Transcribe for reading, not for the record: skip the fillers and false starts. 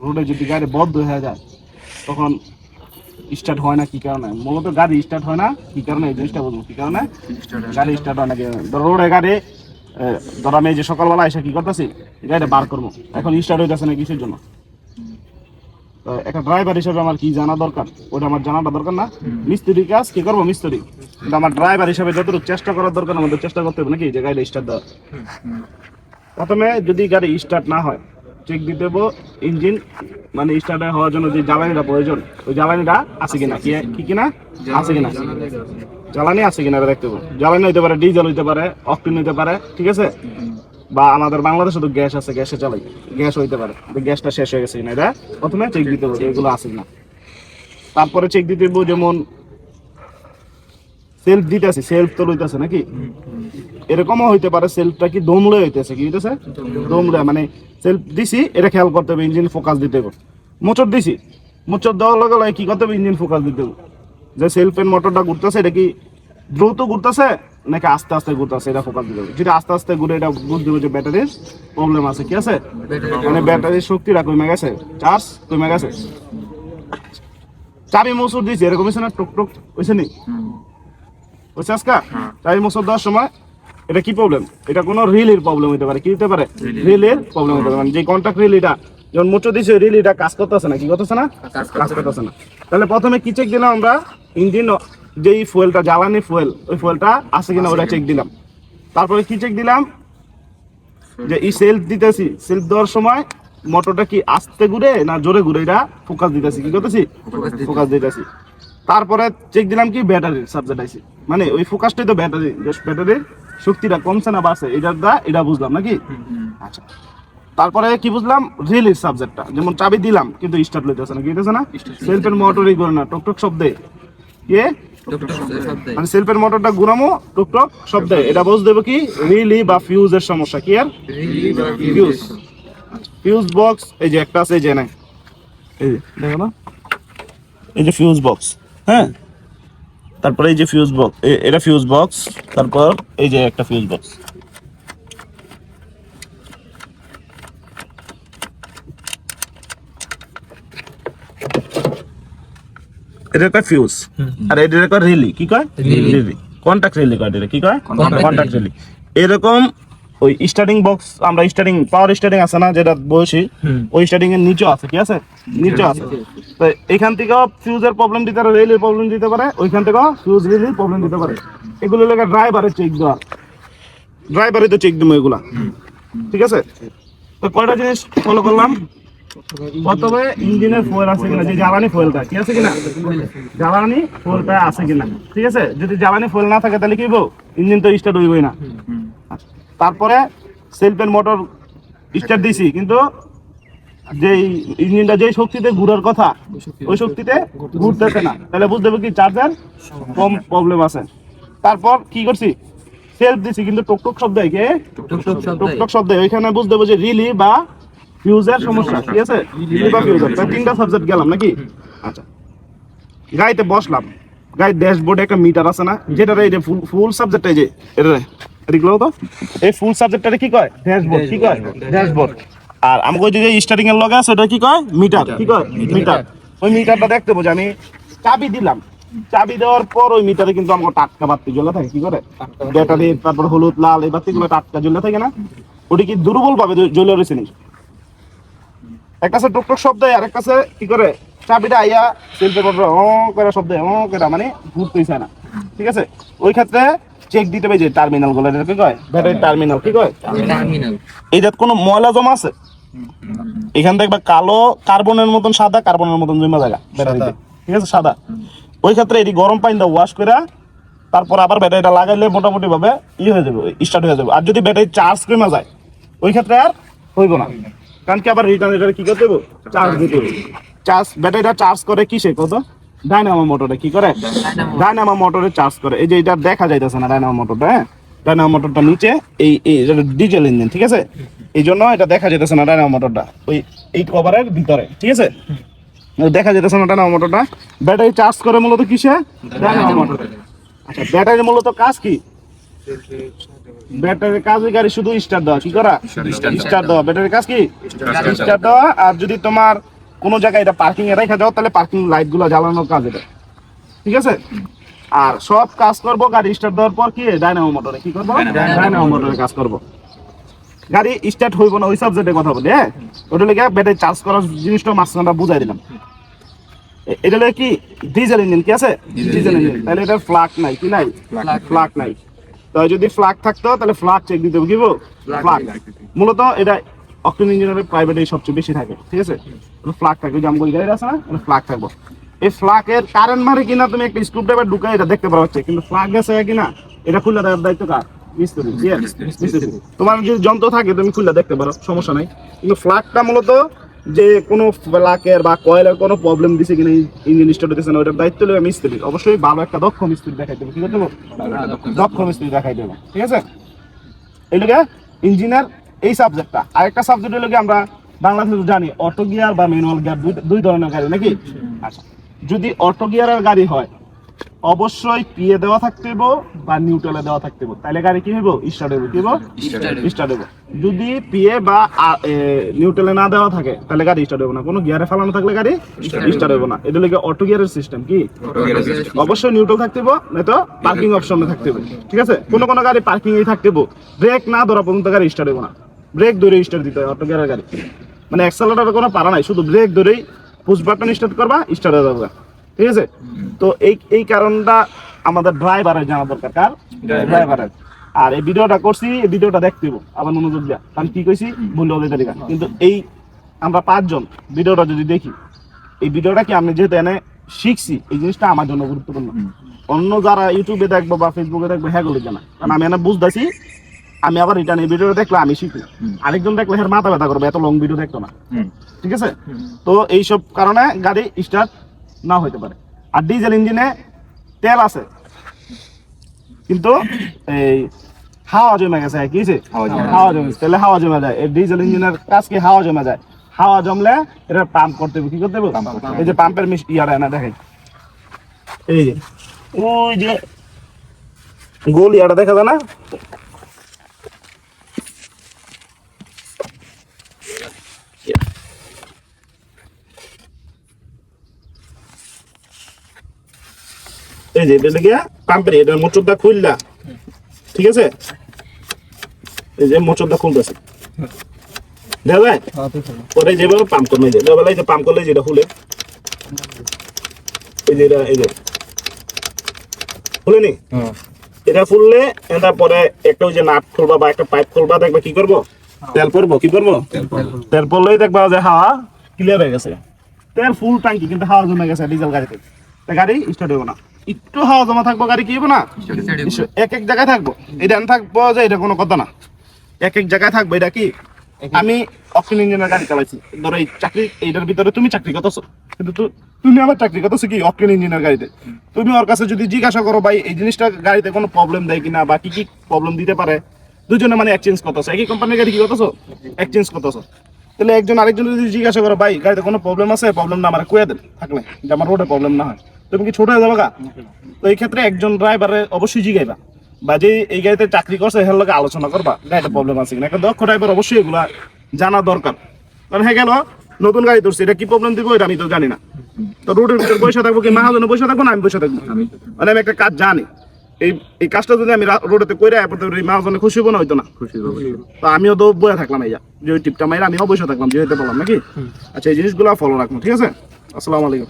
রোডে যদি গাড়ি বন্ধ হয়ে যায় তখন স্টার্ট হয় না কি কারণে? মূলত গাড়ি স্টার্ট হয় না কি কারণে, এই জিনিসটা বলবো কি কারণে গাড়ি স্টার্ট হয় না। রোডে গাড়ি ধর আমি এই যে সকালবেলা এসে কি করতেছি, গাড়িটা বার করবো, এখন স্টার্ট হইতেছে না কিসের জন্য? একটা ড্রাইভার হিসেবে আমার কি জানা দরকার? ওটা আমার জানাটা দরকার না? মিস্ত্রি কাজ কি করবো মিস্ত্রি, কিন্তু আমার ড্রাইভার হিসেবে যতটুকু চেষ্টা করার দরকার আমাদের চেষ্টা করতে হবে নাকি যে গাড়িটা স্টার্ট দেওয়া। প্রথমে যদি গাড়ি স্টার্ট না হয় চেক দিতে দেবো ইঞ্জিন, মানে স্টার্ট হওয়ার জন্য যে জ্বালানিটা প্রয়োজন ওই জ্বালানিটা আছে কিনা, কি কিনা আছে কিনা, জ্বালানি আছে কিনা দেখতে হবে। জ্বালানি হইতে পারে, ডিজেল হইতে পারে, অকটেন হইতে পারে, ঠিক আছে, বা আমাদের বাংলাদেশে তো গ্যাস আছে, গ্যাসে চালাই, গ্যাস হইতে পারে, গ্যাসটা শেষ হয়ে গেছে কিনা এটা প্রথমে চেক দিতে হবে এগুলো আছে কিনা। তারপরে চেক দিতে হবে যেমন সেলফ দিতেছে, সেলফ তো লইতেছে নাকি, এরকমও হইতে পারে সেলফটা কি দমলে হইতেছে, কি হইতেছে দমলে, মানে সেলফ দিছি এটা খেয়াল করতে হবে, ইঞ্জিন ফোকাস দিতে হবে। মোটর দিছি, মোটর দেওয়ার লগে লগে কি করতে হবে, ইঞ্জিন ফোকাস দিতে হবে যে সেলফের মোটরটা ঘুরতেছে এটা কি দ্রুত ঘুরতেছে নাকি আস্তে আস্তে ঘুরতেছে, এটা ফোকাস দিতে হবে। যদি আস্তে আস্তে ঘুরে এটা বুঝতে হবে যে ব্যাটারির প্রবলেম আছে, কি আছে, মানে ব্যাটারির শক্তিটা কমে গেছে, চার্জ কমে গেছে। চাবি মসুর দিয়েছি এরকম হয়েছে না, টুক টুক হয়েছে নি, বুঝছে আজকা চাবি মসুর দেওয়ার সময় এটা কি প্রবলেম, এটা কোনো রিলের প্রবলেম হতে পারে, কি হতে পারে, রিলের প্রবলেম হতে পারে, মানে যে কন্ট্যাক্ট রিলেটা যখন মোচো দিয়েছে রিলেটা কাজ করতেছে না, কি করতেছে না, কাজ করতেছে না। তাহলে প্রথমে কি চেক দিলাম আমরা, ইঞ্জিন যেই ফুয়েলটা জ্বালানি ফুয়েল ওই ফুয়েলটা আছে কিনা ওটা চেক দিলাম। তারপরে কি চেক দিলাম যে এই সেলফ দিতেছি, সেলফ দেওয়ার সময় মোটরটা কি আস্তে ঘুরে না জোরে ঘুরে এটা ফোকাস দিতেছি, কি করতেছি ফোকাস দিতেছি। তারপরে চেক দিলাম কি ব্যাটারির সাবজেক্ট আইছে, মানে ওই ফোকাসটাই তো ব্যাটারি, ব্যাটারির শক্তিটা কমছে না বাড়ছে এটা বুঝলাম নাকি। আচ্ছা, তারপরে কি বুঝলাম, রিলিজ সাবজেক্টটা, যেমন চাবি দিলাম কিন্তু স্টার্ট লইতেছে না, কি হইতেছে না, সেলফের মোটরই করে না টকটক শব্দে, কি মানে সেলফের মোটরটা ঘুরামো টকটক শব্দে, এটা বুঝ দেবো কি রিলি বা ফিউজের সমস্যা, কি আর ফিউজ, ফিউজ বক্স এই যে একটা আছে, এই যে না, এই যে দেখো না, এই যে ফিউজ বক্স, হ্যাঁ, তারপরে এই যে ফিউজ বক্স, এটা ফিউজ বক্স, তারপর এই যে একটা ফিউজ বক্স, এটা একটা ফিউজ, আর এটা একটা রিলি, কি কয় রিলি, কন্টাক্ট রিলি কয়, এটা কি কয় কন্টাক্ট রিলি। এরকম ওই স্টার্টিং বক্স, আমরা স্টার্টিং পাওয়ার স্টার্টিং আছে না যেটা বসি, ওই স্টার্টিং এর নিচে আছে, কি আছে নিচে আছে। তো এখান থেকেও ফিউজের প্রবলেম দিতে পারে, রিলির প্রবলেম দিতে পারে, ওইখান থেকেও ফিউজ রিলির প্রবলেম দিতে পারে। এগুলো লেগে ড্রাইভারের চেক দেওয়া, ড্রাইভারে তো চেক দেবো এগুলা, ঠিক আছে। তো কয়টা জিনিস ফলো করলাম, প্রথমে ইঞ্জিনের ফুয়েল আছে কিনা, যে জ্বালানি ফুয়েলটা কি আছে কিনা, জ্বালানি ফুয়েলটা আছে কিনা, ঠিক আছে। যদি জ্বালানি ফুয়েল না থাকে তাহলে কি হইব, ইঞ্জিন তো স্টার্ট হইবই না। তারপরে সেলফের মোটর স্টার্ট দিছি কিন্তু যেই ইঞ্জিনটা যেই শক্তিতে ঘুরার কথা ওই শক্তিতে ঘুরতেছে না, তাহলে বুঝতে হবে কি চার্জার কম প্রবলেম আছে। তারপর কি করছি, সেলফ দিছি কিন্তু টকটক শব্দ হয়, কে টকটক শব্দ, ওইখানে বুঝতে হবে যে রিলি বা ফিউজের সমস্যা, ঠিক আছে, রিলি বা ফিউজের। তাই তিনটা সাবজেক্ট গেলাম নাকি। আচ্ছা, গাড়িতে বসলাম, গাড়ির ড্যাশবোর্ডে একটা মিটার আছে না, যেটা এই যে ফুল সাবজেক্ট, এই যে এটা এদিকে তো এই ফুল সাবজেক্টটা কি কয়, ড্যাশবোর্ড, কি কয় ড্যাশবোর্ড। আর আমাকে ওই যে স্টার্টিং এর লগে আছে ওটা কি কয়, মিটার, কি কয় মিটার। ওই মিটারটা দেখতে বোঝে, আমি চাবি দিলাম, চাবি দেওয়ার পর ওই মিটারে কিন্তু আমাকে টাটকা বাতি জ্বলে থাকে, কি করে ব্যাটারি, তারপর হলুদ লাল এই বাতিগুলো টাটকা জ্বলে থাকে না, ওটি কি দুর্বল ভাবে জ্বলে রয়েছে নি। একটা আছে টুকটুক শব্দ, আর একটা আছে কি করে চাবিটা আইয়া সেলফের উপর করে শব্দ করে, মানে ঘুরতেইছে না, ঠিক আছে। ওই ক্ষেত্রে চেক দিতে হবে যে টার্মিনাল গুলো, কি কয় ব্যাটারি টার্মিনাল, কি কয় টার্মিনাল। এইটাত কোনো ময়লা জমা আছে, এখান থেকে কালো কার্বনের মতন সাদা, কার্বনের মতন জমা জায়গা ব্যাটারিতে, ঠিক আছে, সাদা। ওই ক্ষেত্রে এটি গরম পানি দিয়ে ওয়াশ করে তারপর আবার ব্যাটারিটা লাগাইলে মোটামুটি ভাবে হয়ে যাবে, স্টার্ট হয়ে যাবে। আর যদি ব্যাটারি চার্জ কমে যায় ওই ক্ষেত্রে আর হইব না, কারণ কি আবার রিটার্ন এটা কি করতে দেবো, চার্জ দিতে হবে। চার্জ ব্যাটারিটা চার্জ করে কিসে, কত ডায়নামো মোটরে, কি করে ডায়নামো মোটরে চার্জ করে। এই যে এটা দেখা যাইতেছে না ডায়নামো মোটরটা, হ্যাঁ, ডায়নামো মোটরটা নিচে, এই ডিজেল ইঞ্জিন, ঠিক আছে, এই জন্য এটা দেখা যেতেছে না ডায়নামো মোটরটা, ওই এই কভারের ভিতরে, ঠিক আছে, দেখা যেতেছে না ডায়নামো মোটরটা। ব্যাটারি চার্জ করে মূলত কিসে, ডায়নামো মোটরে। আচ্ছা, ব্যাটারির মূলত কাজ কি, ব্যাটারির কাজ শুধু স্টার্ট দেওয়া, কি করা স্টার্ট দেওয়া, ব্যাটারির কাজ কি স্টার্ট দেওয়া। আর যদি তোমার কোনো জায়গায় এটা পার্কিং এ রেখে যাও তাহলে পার্কিং লাইট গুলো জ্বালানোর কাজ এটা, ঠিক আছে। আর সব কাজ করবো গাড়ি স্টার্ট দেওয়ার পর কি ডাইনামো মোটরে কি করবো, ডাইনামো মোটরে কাজ করবো। গাড়ি স্টার্ট হইব না ওই সাবজেক্টে কথা বলি, হ্যাঁ ওটা লেগে ব্যাটারি চার্জ করার জিনিসটা মাঝখানটা বুঝাই দিলাম। এটা লেগে কি ডিজেল ইঞ্জিন, কি আছে ডিজেল ইঞ্জিন, তাহলে এটার ফ্লাগ নাই, কি নাই ফ্লাগ নাই। তো যদি ফ্লাগ থাকতো তাহলে ফ্লাগ চেক দিতে হবে, কি ফ্লাগ। মূলত এটা অকটেন ইঞ্জিনের প্রাইভেটে সবচেয়ে বেশি থাকে, ঠিক আছে। ফ্লাগ থাকবে, জামগুলি গাড়ি আছে না, ফ্লাগ থাকবো। এই ফ্লাগের কারেন্ট মারে কিনা তুমি একটা স্ক্রু ড্রাইভার ঢুকাই এটা দেখতে পাওয়া যাচ্ছে, কিন্তু ফ্লাগ গেছে কিনা এটা খুলে দেওয়ার দায়িত্ব কার, মিস্ত্রি। তোমার যদি যন্ত্র থাকে তুমি খুলে দেখতে পারো, সমস্যা নাই। কিন্তু ফ্লাগটা মূলত যে কোনো ফ্লাকের বা কয়েলের কোনো প্রবলেম দিছে কিনা, ইঞ্জিন স্টার্ট হতেছে না, ওটার দায়িত্ব নেবে মিস্ত্রি। অবশ্যই ভালো একটা দক্ষ মিস্ত্রি দেখাই দেবো, কি করতে দেবো, দক্ষ মিস্ত্রি দেখাই দেবো, ঠিক আছে। এইটাকে ইঞ্জিনের এই সাবজেক্টটা। আরেকটা সাবজেক্ট হলো কি আমরা বাংলাদেশে জানি অটো গিয়ার বা ম্যানুয়াল গিয়ার দুই ধরনের গাড়ি নাকি। আচ্ছা, যদি অটো গিয়ারের গাড়ি হয় অবশ্যই পিএ দেওয়া থাকতে হবে বা নিউট্রালে দেওয়া থাকতে হবে, তাহলে গাড়ি কি হইব, স্টার্ট হইব, কি হইব, স্টার্ট হইব। যদি পিএ বা নিউট্রালে না দেওয়া থাকে তাহলে গাড়ি স্টার্ট হইব না, কোনো গিয়ারে ফেলানো থাকলে গাড়ি স্টার্ট হইব না। এটা লাগে অটো গিয়ারের সিস্টেম কি, অবশ্যই নিউট্রাল থাকতে হবে, নয়তো পার্কিং অপশনে থাকতে হবে, ঠিক আছে। কোনো কোনো গাড়ি পার্কিং এই থাকতে হবে, ব্রেক না ধরা পর্যন্ত গাড়ি স্টার্ট হইব না, ব্রেক ধরে স্টার্ট দিতে হয় অটো গিয়ারের গাড়ি। মানে অ্যাক্সেলারেটর কোনো পারা নাই, শুধু ব্রেক ধরেই পুশ বাটন স্টার্ট করবা, স্টার্ট হয়ে যাবে, ঠিক আছে। তো এই কারণটা আমাদের ড্রাইভারের জানা দরকার, কার, ড্রাইভারের। আর এই ভিডিওটা করছি, এই ভিডিওটা দেখতে হবে আবার মনোযোগ দিয়া, কারণ কি কইছি ভুল হলে তালিকা। কিন্তু এই আমরা 5 জন ভিডিওটা যদি দেখি, এই ভিডিওটা কি আমি যেহেতু এনে শিখছি, এই জিনিসটা আমার জন্য গুরুত্বপূর্ণ। অন্য যারা ইউটিউবে দেখবো বা ফেসবুকে দেখবো হ্যাঁ গুলো জানা, কারণ আমি এনে বুঝতেছি। আমি আবার রিটার্ন এই ভিডিওটা দেখলে আমি শিখি, আরেকজন দেখলে হ্যাঁ মাথা ব্যথা করবে, এত লং ভিডিও দেখতো না, ঠিক আছে। তো এইসব কারণে গাড়ি স্টার্ট না হইতে পারে। আর ডিজেল ইঞ্জিনে তেল আছে কিন্তু এই হাওয়া জমে গেছে, কি হয়েছে, হাওয়া জমে, তেলে হাওয়া জমে যায়। এই ডিজেল ইঞ্জিনের কাজ কি, হাওয়া জমে যায়। হাওয়া জমলে এটা পাম্প করতে হবে, কি করতে হবে, এই যে পাম্পের ইয়াটা না দেখেন, এই যে ওই যে গোল ইয়াটা দেখা যায় না, এই যে এটা লেগে পাম্পের এটার মোটরটা খুললা, ঠিক আছে। এই যে মোটরটা খুলতেছে, দেখা যায় পরে যেভাবে পাম্প করবে, এই যে পাম্প করলে যেটা খুলে, এই যে এই যে খুলেনি, এটা খুললে তারপরে একটা ওই যে নাট খুলবা বা একটা পাইপ খুলবা, দেখবা কি করবো, তেল পড়বো, কি করবো, তেল পড়লেই দেখবা যে হাওয়া ক্লিয়ার হয়ে গেছে। তেল ফুল ট্যাঙ্কি কিন্তু হাওয়া জমে গেছে ডিজেল গাড়িতে, গাড়ি স্টার্ট হইব না। একটু হাওয়া জমা থাকবো, গাড়ি কি হইব না, এক এক জায়গায় থাকবো। এটা থাকবো যে এটা কোনো কথা না, এক এক জায়গায় থাকবো। এটা কি আমি অকটেন ইঞ্জিনের গাড়ি চালাইছি, ধরো এই চাকরি এইটার ভিতরে তুমি চাকরি করতেছো, কিন্তু তুমি আমার চাকরি করতেছো কি অকটেন ইঞ্জিনের গাড়িতে। তুমি ওর কাছে যদি জিজ্ঞাসা করো ভাই এই জিনিসটা গাড়িতে কোনো প্রবলেম দেয় কিনা বা কি কি প্রবলেম দিতে পারে, দুজনে মানে এক্সচেঞ্জ করতেছো, একই কোম্পানির গাড়ি কি করতেছো, এক্সচেঞ্জ করতেছো। তাহলে একজন আরেকজন যদি জিজ্ঞাসা করো ভাই গাড়িতে কোনো প্রবলেম আছে, প্রবলেম না আমার কয়ে দেন থাকলে, যে আমার রোডে প্রবলেম না হয়, তুমি কি ছোট হয়ে যাবে গা। তো এই ক্ষেত্রে একজন ড্রাইভারে অবশ্যই জিগাইবা, বা যে এই গাড়িতে চাকরি করছে এর লগে আলোচনা করবা গাড়িতে প্রবলেম আছে কিনা। একটা দক্ষ ড্রাইভার অবশ্যই এগুলা জানা দরকার, কারণ হ্যাঁ গেল নতুন গাড়ি ধরছি, এটা কি প্রবলেম দিব এটা আমি তো জানি না। তো রোডের ভিতরে বসে থাকবো, কি মাহাজনে বসে থাকবো না আমি বসে থাকবো, মানে আমি একটা কাজ জানি। এই কাজটা যদি আমি রোডেতে করে মাহাজনে খুশি হবো না, হইতো না খুশি হবো। তো আমিও তো বয়ে থাকলাম, এই যে ওই টিপটা মাইরা আমিও বসে থাকলাম, যে হইতে বললাম নাকি। আচ্ছা, এই জিনিসগুলো ফলো রাখবো, ঠিক আছে। আসসালামু আলাইকুম।